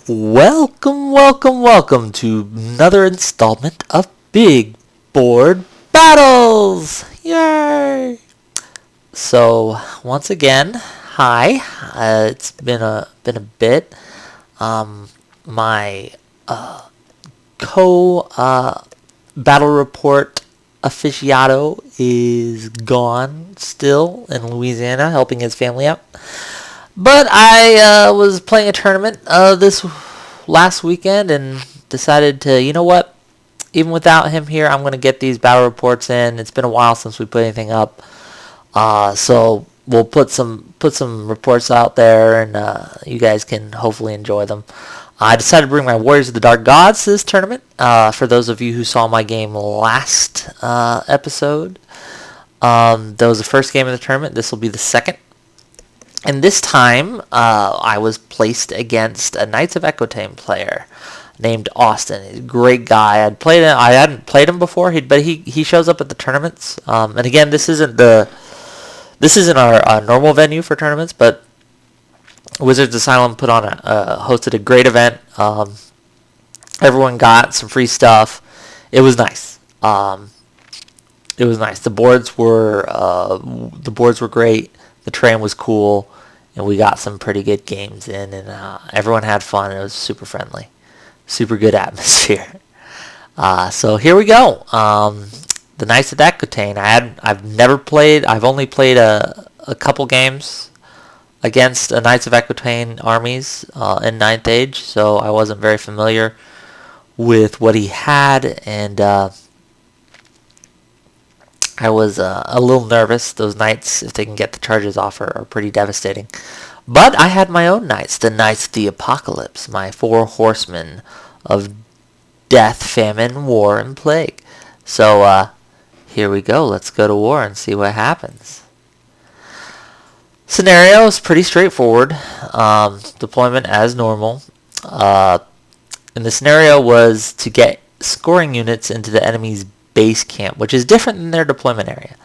Welcome to another installment of Big Board Battles! Yay! So, once again, hi. It's been a bit. My co battle report aficionado is gone still in Louisiana, helping his family out. But I was playing a tournament this last weekend and decided to, you know what? Even without him here, I'm going to get these battle reports in. It's been a while since we put anything up. So we'll put some reports out there, and you guys can hopefully enjoy them. I decided to bring my Warriors of the Dark Gods to this tournament. For those of you who saw my game last episode, that was the first game of the tournament. This will be the second. And this time, I was placed against a Knights of Equitaine player named Austin. He's a great guy. I hadn't played him before, but he shows up at the tournaments. And again, this isn't our normal venue for tournaments, but Wizards Asylum hosted a great event. Everyone got some free stuff. It was nice. The boards were great. The terrain was cool, and we got some pretty good games in, and everyone had fun. It was super friendly, super good atmosphere. So here we go. The Knights of Equitaine. I've only played a couple games against a Knights of Equitaine armies in 9th Age, so I wasn't very familiar with what he had, and I was a little nervous. Those knights, if they can get the charges off, are pretty devastating. But I had my own knights, the Knights of the Apocalypse, my 4 horsemen of death, famine, war, and plague. So here we go. Let's go to war and see what happens. Scenario is pretty straightforward. Deployment as normal. And the scenario was to get scoring units into the enemy's base camp, which is different than their deployment area.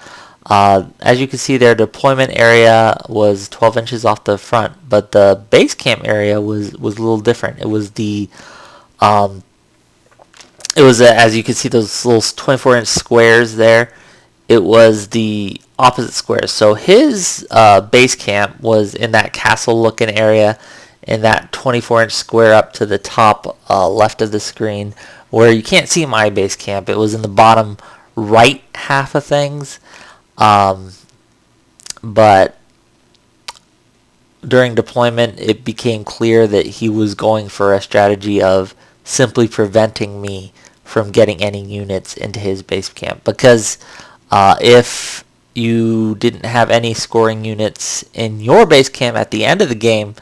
As you can see, their deployment area was 12 inches off the front, but the base camp area was a little different. It was as you can see, those little 24-inch squares there. It was the opposite squares. So his base camp was in that castle-looking area, in that 24-inch square up to the top left of the screen, where you can't see my base camp. It was in the bottom right half of things. But during deployment, it became clear that he was going for a strategy of simply preventing me from getting any units into his base camp. Because if you didn't have any scoring units in your base camp at the end of the game,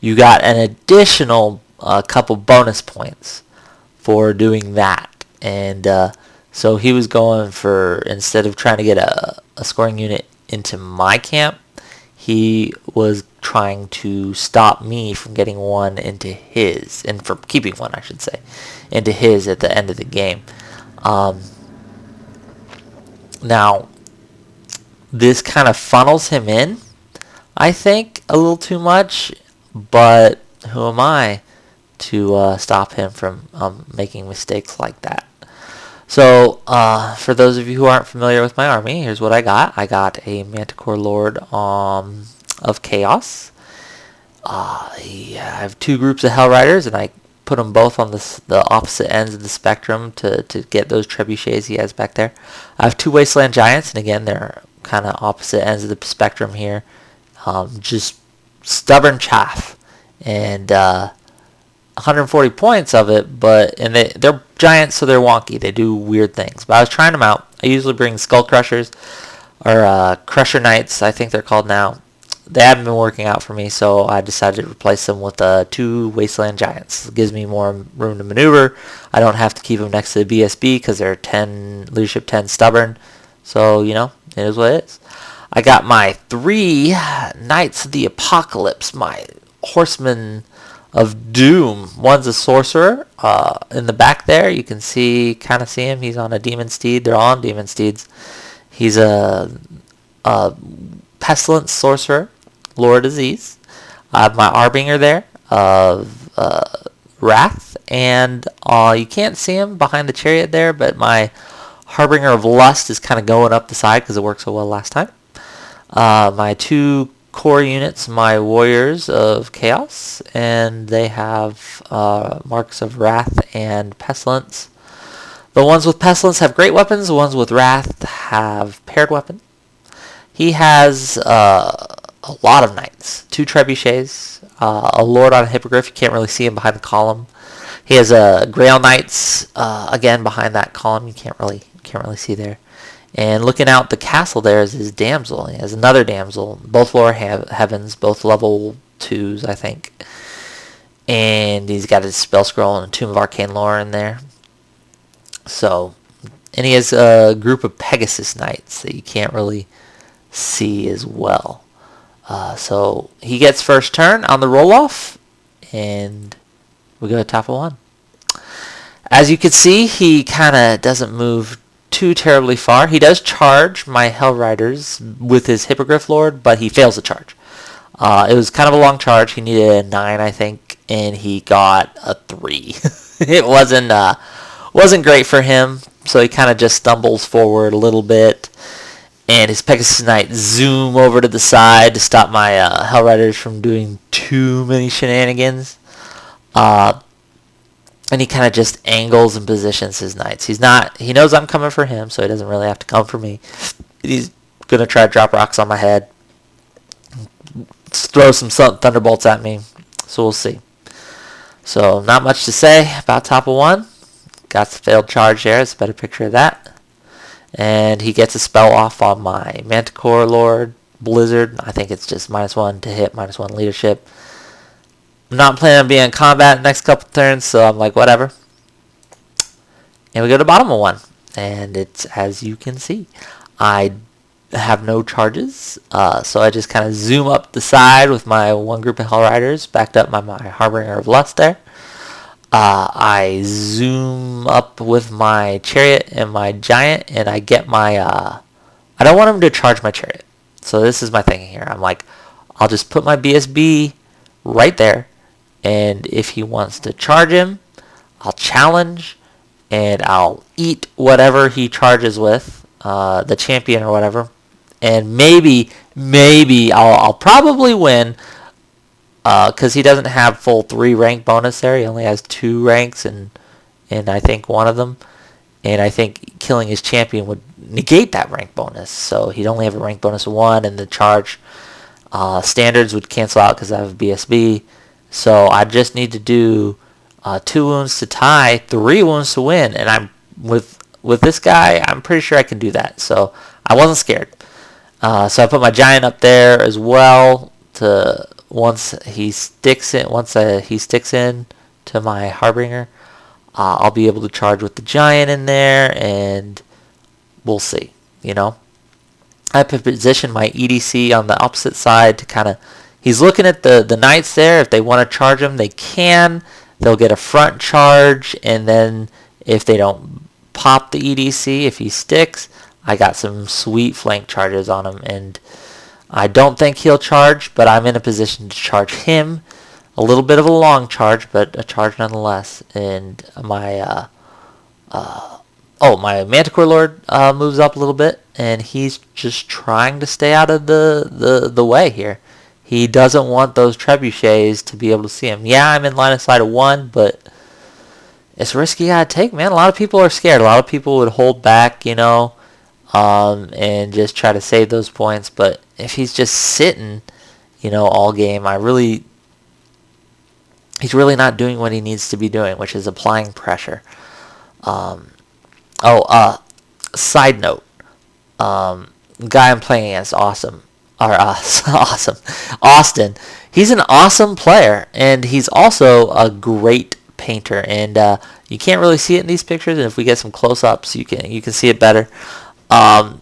you got an additional couple bonus points for doing that. And so he was going for, instead of trying to get a scoring unit into my camp, he was trying to stop me from getting one into his, and from keeping one, I should say, into his at the end of the game. Now, this kind of funnels him in, I think, a little too much, but who am I to stop him from making mistakes like that? So, for those of you who aren't familiar with my army, here's what I got. I got a Manticore Lord of Chaos. I have 2 groups of Hell Riders, and I put them both on the opposite ends of the spectrum to get those trebuchets he has back there. I have 2 Wasteland Giants, and again, they're kind of opposite ends of the spectrum here. Just stubborn chaff. And 140 points of it, and they're giants, so they're wonky. They do weird things. But I was trying them out. I usually bring Skull Crushers, or Crusher Knights, I think they're called now. They haven't been working out for me, so I decided to replace them with 2 Wasteland Giants. It gives me more room to maneuver. I don't have to keep them next to the BSB because they're leadership 10 stubborn. So, it is what it is. I got my 3 Knights of the Apocalypse, my horsemen of Doom. One's a sorcerer. In the back there, you can kind of see him. He's on a demon steed. They're all on demon steeds. He's a pestilence sorcerer, Lord Aziz. I have my Arbinger there. Wrath, and you can't see him behind the chariot there, but my Harbinger of Lust is kind of going up the side because it worked so well last time. My 2 core units, my Warriors of Chaos, and they have Marks of Wrath and Pestilence. The ones with Pestilence have great weapons. The ones with Wrath have paired weapon. He has a lot of knights. 2 trebuchets, a lord on a hippogriff. You can't really see him behind the column. He has a Grail Knights again behind that column. You can't really see there. And looking out the castle there is his damsel. He has another damsel, both lower heavens, both level 2s, I think. And he's got his spell scroll and a Tomb of Arcane Lore in there. So, and he has a group of Pegasus Knights that you can't really see as well. So he gets first turn on the roll-off, and we go to top of 1. As you can see, he kind of doesn't move too terribly far. He does charge my Hell Riders with his Hippogriff Lord, but he fails the charge. It was kind of a long charge. He needed a 9, I think, and he got a 3. It wasn't great for him, so he kind of just stumbles forward a little bit. And his Pegasus Knights zoom over to the side to stop my Hell Riders from doing too many shenanigans. And he kind of just angles and positions his Knights. He knows I'm coming for him, so he doesn't really have to come for me. He's going to try to drop rocks on my head. Throw some thunderbolts at me. So we'll see. So not much to say about top of 1. Got the failed charge there. It's a better picture of that. And he gets a spell off on my Manticore Lord, Blizzard. I think it's just -1 to hit, -1 leadership. I'm not planning on being in combat next couple turns, so I'm like, whatever. And we go to bottom of 1. And it's, as you can see, I have no charges. So I just kind of zoom up the side with my 1 group of Hell Riders, backed up by my Harbinger of Lust there. I zoom up with my Chariot and my Giant, and I get my, I don't want him to charge my Chariot. So this is my thinking here. I'm like, I'll just put my BSB right there, and if he wants to charge him, I'll challenge, and I'll eat whatever he charges with, the champion or whatever, and maybe I'll probably win, because he doesn't have full 3 rank bonus there. He only has 2 ranks, and I think 1 of them. And I think killing his champion would negate that rank bonus. So he'd only have a rank bonus of 1, and the charge standards would cancel out because I have a BSB. So I just need to do 2 wounds to tie, 3 wounds to win. And I'm with this guy, I'm pretty sure I can do that. So I wasn't scared. So I put my Giant up there as well to... Once he sticks in to my Harbinger, I'll be able to charge with the Giant in there, and we'll see. I position my EDC on the opposite side to kind of. He's looking at the Knights there. If they want to charge him, they can. They'll get a front charge, and then if they don't pop the EDC, if he sticks, I got some sweet flank charges on him, and I don't think he'll charge, but I'm in a position to charge him. A little bit of a long charge, but a charge nonetheless. And my my Manticore Lord moves up a little bit, and he's just trying to stay out of the way here. He doesn't want those trebuchets to be able to see him. Yeah, I'm in line of sight of 1, but it's risky. I take, man. A lot of people are scared. A lot of people would hold back, and just try to save those points. But if he's just sitting, all game, he's really not doing what he needs to be doing, which is applying pressure. Side note, guy I'm playing against, Austin. He's an awesome player, and he's also a great painter. And you can't really see it in these pictures, and if we get some close-ups, you can see it better.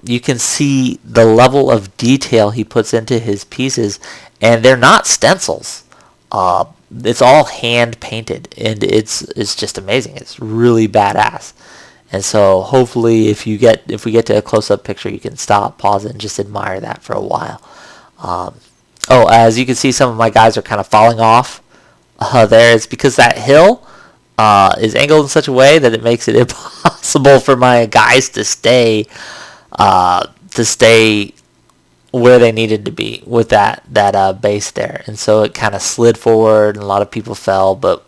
You can see the level of detail he puts into his pieces, and they're not stencils. It's all hand painted, and it's just amazing. It's really badass. And so hopefully if we get to a close-up picture, you can stop, pause it, and just admire that for a while. As you can see, some of my guys are kind of falling off there. It's because that hill is angled in such a way that it makes it impossible for my guys to stay where they needed to be with that base there. And so it kind of slid forward, and a lot of people fell, but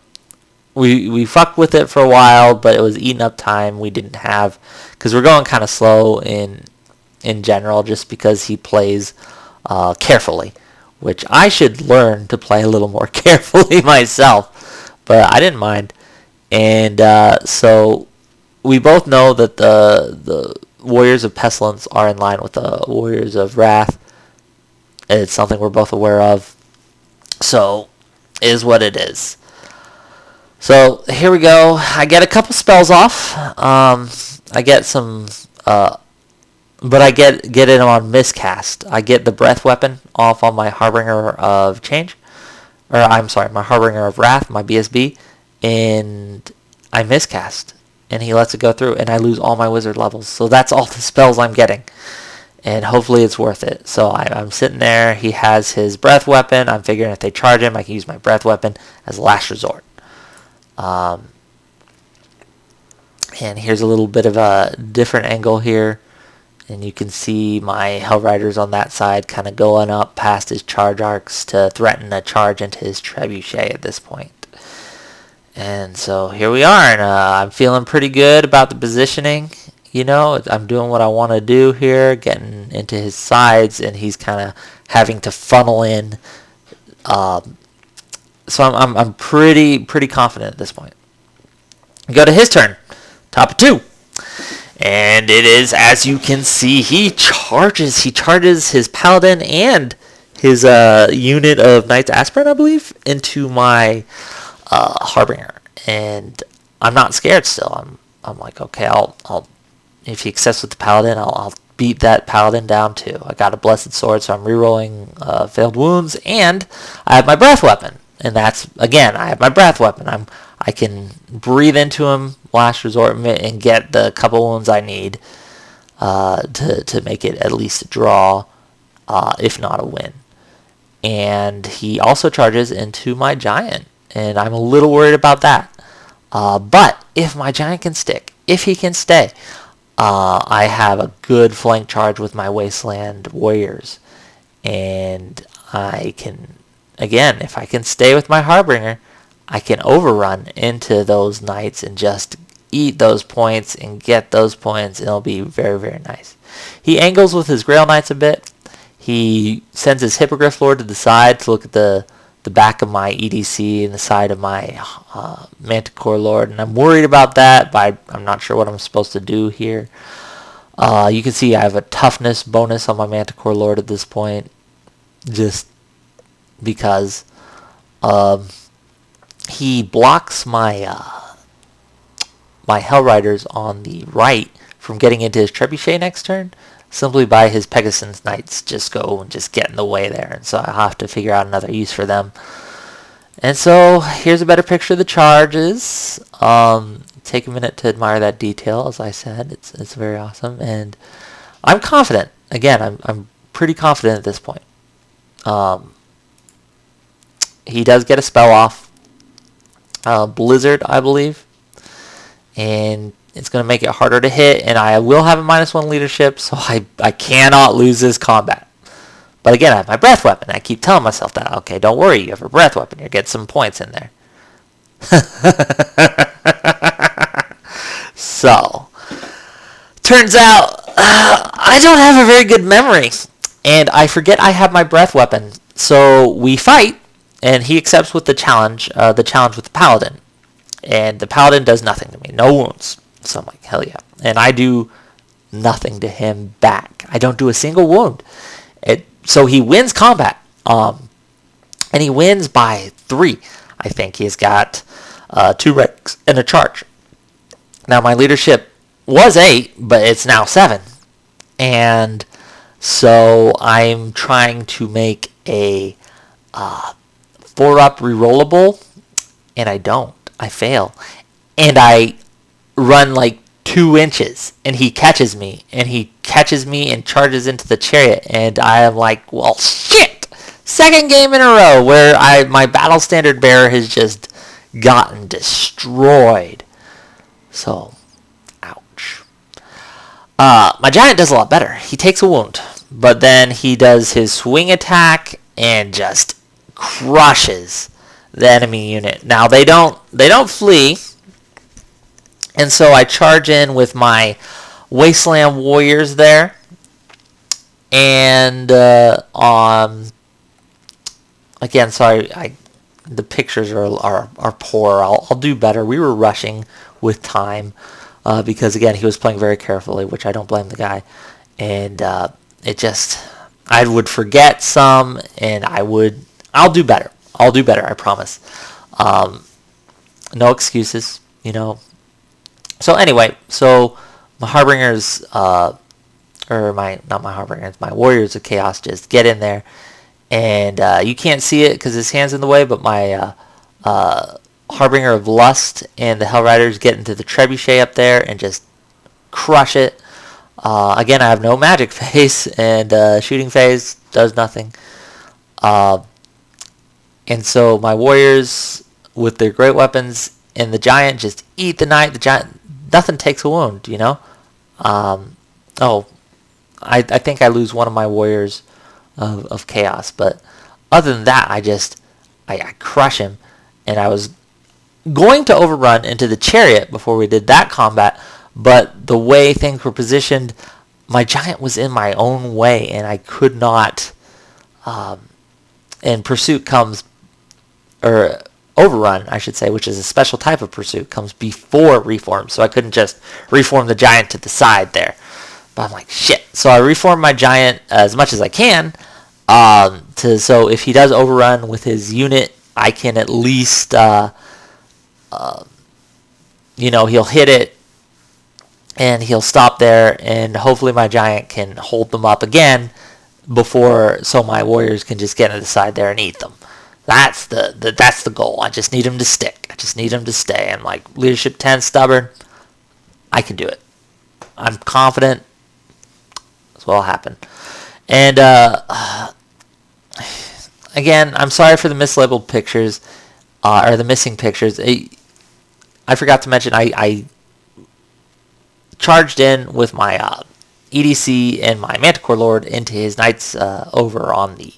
we fucked with it for a while, but it was eating up time we didn't have, because we're going kind of slow in general, just because he plays carefully, which I should learn to play a little more carefully myself, but I didn't mind. And so we both know that the Warriors of Pestilence are in line with the Warriors of Wrath. It's something we're both aware of, so it is what it is. So here we go. I get a couple spells off. I get some, but I get it on miscast. I get the Breath Weapon off on my Harbinger of Change, or I'm sorry, my Harbinger of Wrath, my BSB, and I miscast, and he lets it go through, and I lose all my wizard levels. So that's all the spells I'm getting, and hopefully it's worth it. So I'm sitting there. He has his Breath Weapon. I'm figuring if they charge him, I can use my Breath Weapon as a last resort. And here's a little bit of a different angle here, and you can see my Hell Riders on that side kind of going up past his charge arcs to threaten a charge into his trebuchet at this point. And so here we are, and I'm feeling pretty good about the positioning. You know, I'm doing what I want to do here, getting into his sides, and he's kind of having to funnel in. So I'm pretty confident at this point. Go to his turn, top of 2, and it is, as you can see, he charges his Paladin and his unit of Knights Aspirant, I believe, into my Harbinger, and I'm not scared still. I'm like, okay, I'll if he accepts with the Paladin, I'll beat that Paladin down too. I got a Blessed Sword, so I'm rerolling failed wounds, and I have my Breath Weapon. And that's, again, I have my Breath Weapon. I can breathe into him, last resort, and get the couple wounds I need to make it at least a draw, if not a win. And he also charges into my Giant, and I'm a little worried about that. But if my Giant can stick, if he can stay, I have a good flank charge with my Wasteland Warriors, and I can, again, if I can stay with my Harbinger, I can overrun into those Knights and just eat those points and get those points, and it'll be very, very nice. He angles with his Grail Knights a bit. He sends his Hippogriff Lord to the side to look at the back of my EDC and the side of my Manticore Lord, and I'm worried about that, but I'm not sure what I'm supposed to do here. You can see I have a toughness bonus on my Manticore Lord at this point, just because he blocks my my Hell Riders on the right from getting into his Trebuchet next turn, simply by his Pegasus Knights just go and just get in the way there, and so I have to figure out another use for them. And so here's a better picture of the charges. Take a minute to admire that detail. As I said, it's very awesome, and I'm confident. Again, I'm pretty confident at this point. He does get a spell off, Blizzard, I believe, and it's going to make it harder to hit, and I will have a -1 leadership, so I cannot lose this combat. But again, I have my Breath Weapon. I keep telling myself that. Okay, don't worry, you have a Breath Weapon. You'll get some points in there. So, turns out, I don't have a very good memory, and I forget I have my Breath Weapon. So, we fight, and he accepts with the challenge with the Paladin. And the Paladin does nothing to me. No wounds. So I'm like, hell yeah. And I do nothing to him back. I don't do a single wound. So he wins combat. And he wins by 3. I think he's got 2 wrecks and a charge. Now my leadership was 8, but it's now 7. And so I'm trying to make a 4-up rerollable, and I don't. I fail. And I run like 2 inches, and he catches me, and charges into the chariot, and I am like, well, shit! Second game in a row where my battle standard bearer has just gotten destroyed. So, ouch. My giant does a lot better. He takes a wound, but then he does his swing attack and just crushes the enemy unit. Now they don't flee, and so I charge in with my Wasteland Warriors there, and again, sorry, the pictures are poor. I'll do better. We were rushing with time because again he was playing very carefully, which I don't blame the guy, and I would forget some, and I'll do better. I'll do better. I promise. No excuses, So anyway, my Harbingers, not my Harbingers, my Warriors of Chaos just get in there, and you can't see it because his hand's in the way, but my Harbinger of Lust and the Hell Riders get into the Trebuchet up there and just crush it. Again, I have no magic phase, and shooting phase does nothing. And so my Warriors, with their great weapons, and the Giant just eat the Knight. The Giant, nothing takes a wound, I think I lose one of my Warriors of Chaos, but other than that, I crush him, and I was going to overrun into the Chariot before we did that combat, but the way things were positioned, my Giant was in my own way, and I could not, and Pursuit comes, or Overrun, I should say, which is a special type of Pursuit, comes before Reform, so I couldn't just reform the Giant to the side there. But I'm like, shit. So I reform my Giant as much as I can, so if he does overrun with his unit, I can at least, he'll hit it, and he'll stop there, and hopefully my Giant can hold them up again so my Warriors can just get to the side there and eat them. That's the goal. I just need him to stick. I just need him to stay. And like Leadership 10, stubborn, I can do it. I'm confident. That's what'll happen. And again, I'm sorry for the mislabeled pictures, or the missing pictures. I forgot to mention I charged in with my EDC and my Manticore Lord into his Knights over on the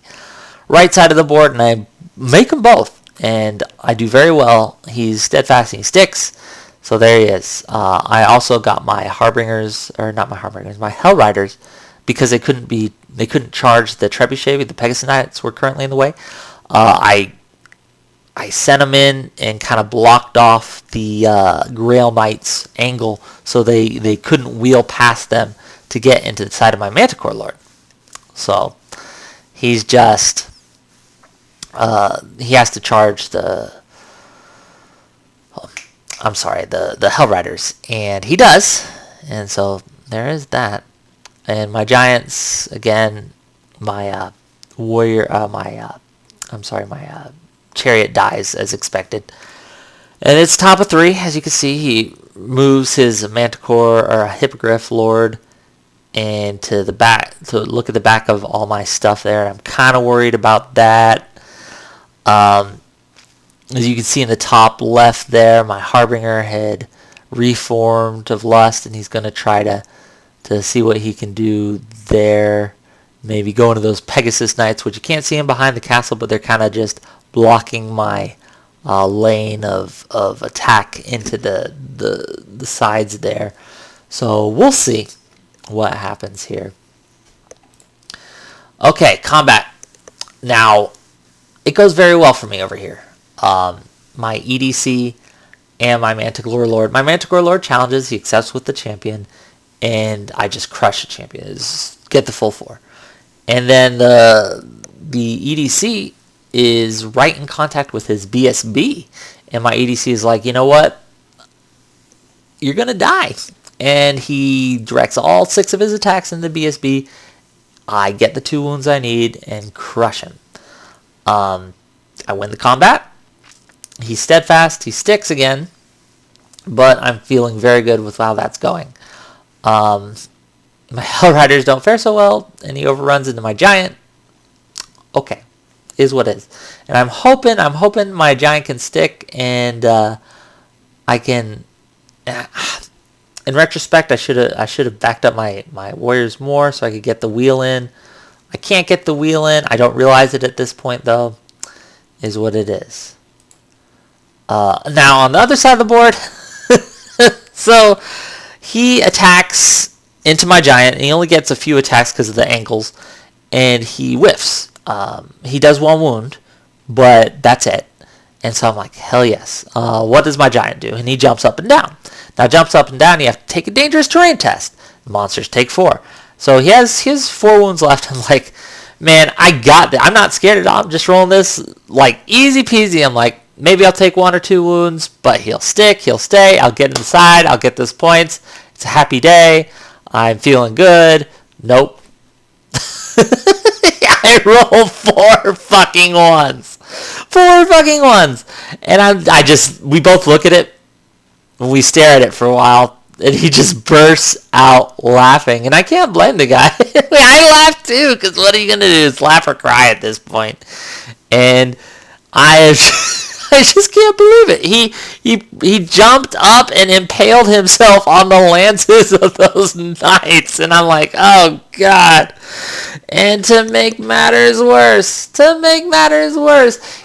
right side of the board, and I make them both, and I do very well. He's steadfast and he sticks, so there he is. I also got my Harbingers, or not my Harbingers, my Hell Riders, because they couldn't charge the Trebuchet. The Pegasus Knights were currently in the way. I sent them in and kind of blocked off the Grail Knights angle, so they couldn't wheel past them to get into the side of my Manticore Lord. So he's just he has to charge the Hell Riders, and he does, and so there is that. And my Giants, again, my Chariot dies as expected, and it's top of 3. As you can see, he moves his Manticore or Hippogriff Lord and to the back to look at the back of all my stuff there. I'm kind of worried about that. As you can see in the top left there, my Harbinger had reformed of Lust, and he's going to try to see what he can do there. Maybe go into those Pegasus Knights, which you can't see him behind the castle, but they're kind of just blocking my lane of attack into the sides there. So we'll see what happens here. Okay, combat. Now, it goes very well for me over here. My EDC and my Manticore Lord. My Manticore Lord challenges, he accepts with the champion, and I just crush the champion. Get the full 4. And then the EDC is right in contact with his BSB, and my EDC is like, you know what? You're going to die. And he directs all 6 of his attacks into BSB. I get the 2 wounds I need and crush him. I win the combat. He's steadfast. He sticks again. But I'm feeling very good with how that's going. My Hell Riders don't fare so well, and he overruns into my Giant. Okay. is what it is. And I'm hoping my giant can stick, and I can. In retrospect, I should have backed up my warriors more so I could get the wheel in. I can't get the wheel in. I don't realize it at this point, though. Is what it is. Now on the other side of the board, so he attacks into my giant, and he only gets a few attacks because of the ankles, and he whiffs. He does 1 wound, but that's it. And so I'm like, hell yes. What does my giant do? And he jumps up and down. Now jumps up and down, you have to take a dangerous terrain test. The monsters take 4. So he has 4 wounds left. I'm like, man, I got this. I'm not scared at all. I'm just rolling this like easy peasy. I'm like, maybe I'll take 1 or 2 wounds, but he'll stick, he'll stay. I'll get inside, I'll get those points. It's a happy day. I'm feeling good. Nope. I roll 4 fucking ones. 4 fucking ones. And we both look at it, and we stare at it for a while, and he just bursts out laughing. And I can't blame the guy. I laugh too, because what are you going to do? Is laugh or cry at this point. And I just can't believe it. He jumped up and impaled himself on the lances of those knights. And I'm like, oh, God. And to make matters worse,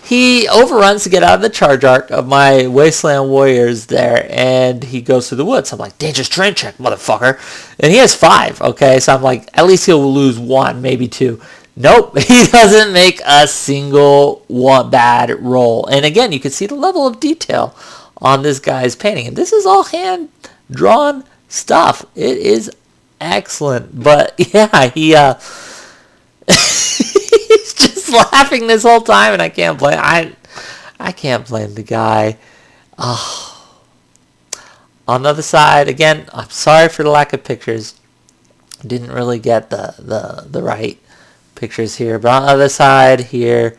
he overruns to get out of the charge arc of my Wasteland Warriors there, and he goes through the woods. I'm like, dangerous terrain check, motherfucker. And he has 5, okay? So I'm like, at least he'll lose 1, maybe 2. Nope, he doesn't make a single bad roll. And again, you can see the level of detail on this guy's painting. And this is all hand-drawn stuff. It is excellent. But yeah, he's just laughing this whole time, and I can't blame the guy. Oh. On the other side, again, I'm sorry for the lack of pictures. Didn't really get the right pictures here, but on the other side here,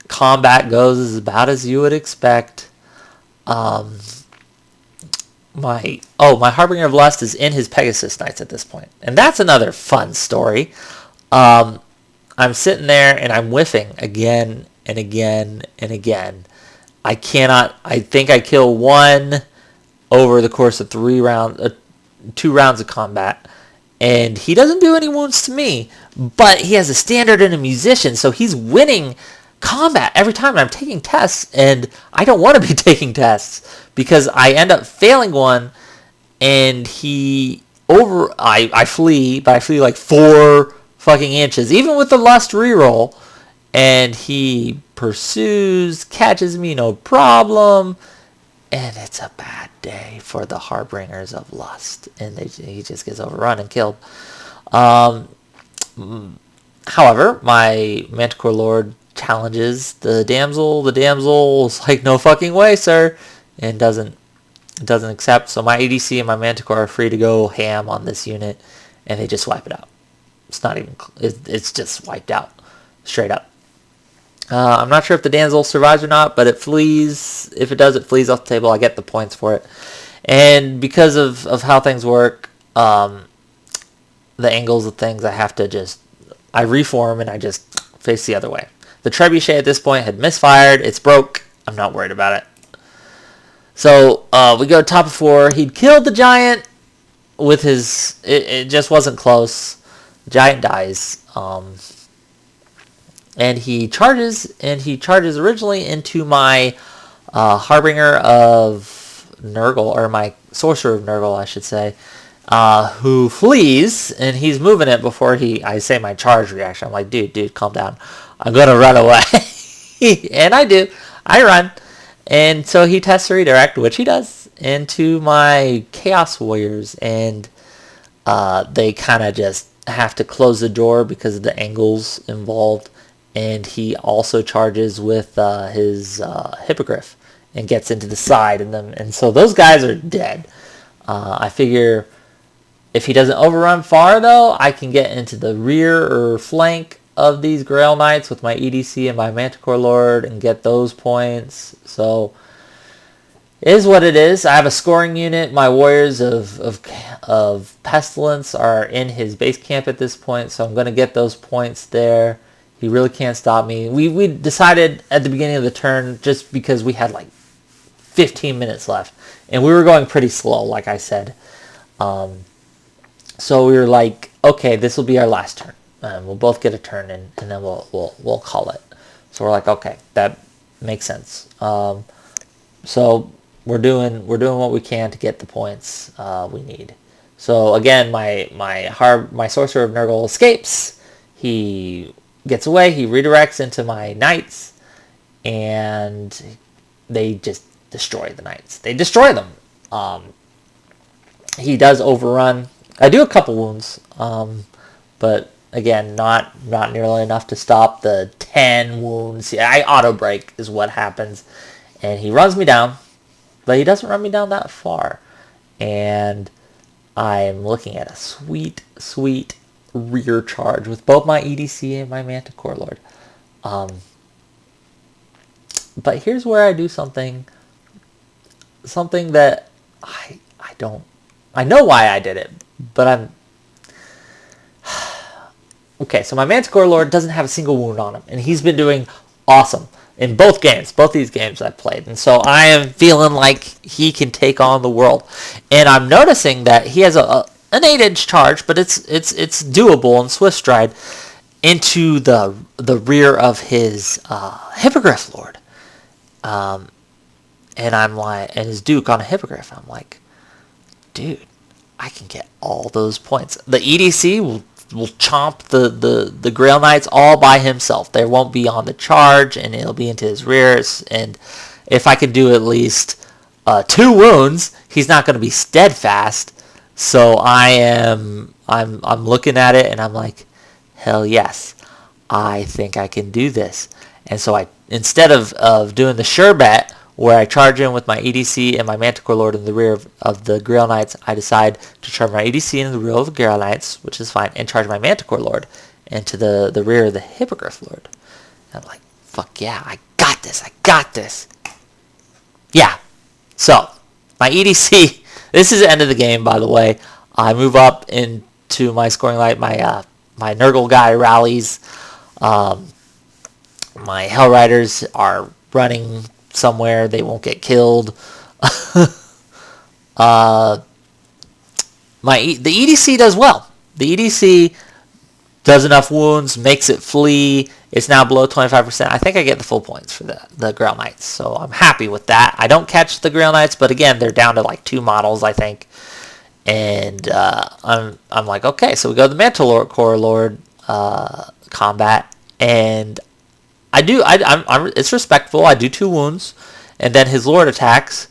combat goes about as you would expect. My Harbinger of Lust is in his Pegasus Knights at this point, and that's another fun story. I'm sitting there and I'm whiffing again and again and again. I think I kill 1 over the course of 2 rounds of combat. And he doesn't do any wounds to me, but he has a standard and a musician, so he's winning combat every time. And I'm taking tests, and I don't want to be taking tests because I end up failing one, and I flee, but I flee like 4 fucking inches, even with the Lust reroll, and he pursues, catches me no problem. And it's a bad day for the Harbingers of Lust. And he just gets overrun and killed. However, my Manticore Lord challenges the damsel. The damsel's like, no fucking way, sir. And doesn't accept. So my ADC and my Manticore are free to go ham on this unit. And they just wipe it out. It's just wiped out. Straight up. I'm not sure if the damsel survives or not, but it flees. If it does, it flees off the table. I get the points for it. And because of how things work, the angles of things, I reform and I just face the other way. The trebuchet at this point had misfired. It's broke. I'm not worried about it. So we go top of 4. He'd killed the giant with his... It just wasn't close. The giant dies. And he charges originally into my Harbinger of Nurgle, or my Sorcerer of Nurgle, I should say, who flees, and he's moving it before I say my charge reaction. I'm like, dude, calm down. I'm going to run away. And I do. I run. And so he tests a redirect, which he does, into my Chaos Warriors, and they kind of just have to close the door because of the angles involved. And he also charges with his Hippogriff and gets into the side. And so those guys are dead. I figure if he doesn't overrun far, though, I can get into the rear or flank of these Grail Knights with my EDC and my Manticore Lord and get those points. So it is what it is. I have a scoring unit. My Warriors of Pestilence are in his base camp at this point, so I'm going to get those points there. He really can't stop me. We decided at the beginning of the turn, just because we had like 15 minutes left, and we were going pretty slow, like I said. So we were like, okay, this will be our last turn. We'll both get a turn, and then we'll call it. So we're like, okay, that makes sense. So we're doing what we can to get the points we need. So again, my Sorcerer of Nurgle escapes. He gets away. He redirects into my Knights, and they just destroy the Knights. They destroy them. He does overrun. I do a couple wounds, but again, not nearly enough to stop the 10 wounds. I auto break is what happens, and he runs me down, but he doesn't run me down that far, and I'm looking at a sweet rear charge with both my EDC and my Manticore Lord. But here's where I do something that I know why I did it, but I'm okay. So my Manticore Lord doesn't have a single wound on him, and he's been doing awesome in both these games I've played, and so I am feeling like he can take on the world. And I'm noticing that he has an 8-inch charge, but it's doable in Swift Stride into the rear of his Hippogriff Lord, and I'm like, and his Duke on a Hippogriff. I'm like, dude, I can get all those points. The EDC will chomp the Grail Knights all by himself. They won't be on the charge, and it'll be into his rears. And if I could do at least 2 wounds, he's not going to be steadfast. So I'm looking at it, and I'm like, hell yes, I think I can do this. And so I, instead of doing the sure bet, where I charge in with my EDC and my Manticore Lord in the rear of the Grail Knights, I decide to charge my EDC in the rear of the Grail Knights, which is fine, and charge my Manticore Lord into the rear of the Hippogriff Lord. And I'm like, fuck yeah, I got this. Yeah. So, my EDC, this is the end of the game, by the way. I move up into my scoring light. My Nurgle guy rallies. My Hell Riders are running somewhere. They won't get killed. The EDC does well. The EDC does enough wounds, makes it flee. It's now below 25%. I think I get the full points for the Grail Knights, so I'm happy with that. I don't catch the Grail Knights, but again, they're down to like 2 models, I think. And I'm like, okay, so we go to the Manticore Lord combat, and it's respectful. I do 2 wounds, and then his Lord attacks,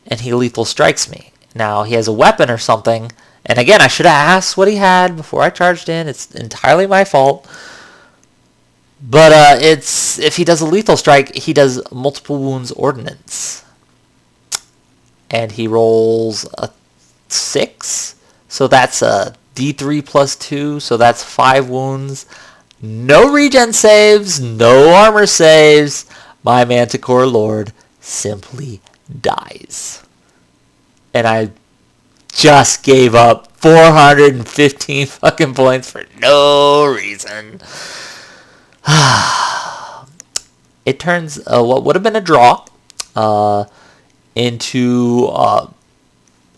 and he lethal strikes me. Now, he has a weapon or something, and again, I should have asked what he had before I charged in. It's entirely my fault. But if he does a lethal strike, he does multiple wounds ordnance. And he rolls a 6, so that's a D3 plus 2, so that's 5 wounds. No regen saves, no armor saves. My Manticore Lord simply dies. And I just gave up 415 fucking points for no reason. It turns what would have been a draw into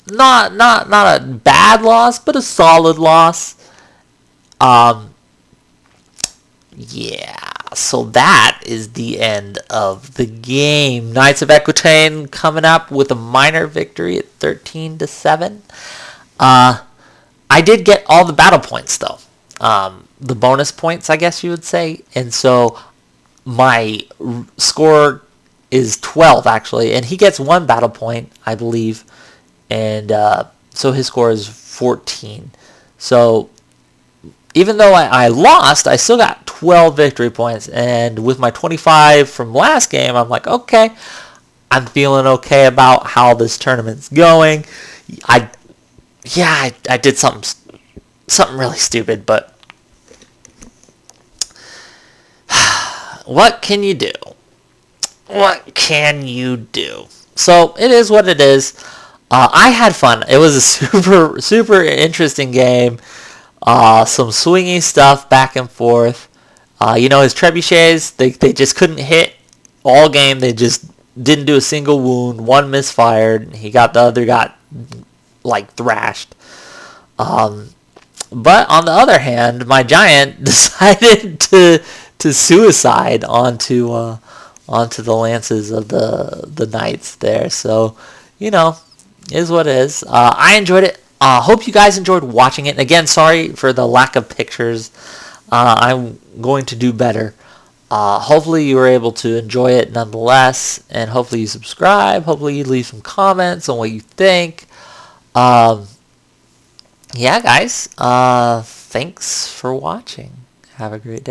not a bad loss, but a solid loss. Yeah, so that is the end of the game. Knights of Equitaine coming up with a minor victory at 13-7. I did get all the battle points, though. The bonus points, I guess you would say. And so my score is 12, actually. And he gets 1 battle point, I believe. And so his score is 14. So even though I lost, I still got 12 victory points. And with my 25 from last game, I'm like, okay, I'm feeling okay about how this tournament's going. I did something really stupid, but what can you do? What can you do? So it is what it is. I had fun. It was a super interesting game. Some swingy stuff back and forth. His trebuchets, they just couldn't hit all game. They just didn't do a single wound. One misfired. The other got like thrashed. But on the other hand, my giant decided to suicide onto the lances of the knights there. So, is what it is. I enjoyed it. Hope you guys enjoyed watching it. And again, sorry for the lack of pictures. I'm going to do better. Hopefully you were able to enjoy it nonetheless, and hopefully you subscribe. Hopefully you leave some comments on what you think. Yeah, guys. Thanks for watching. Have a great day.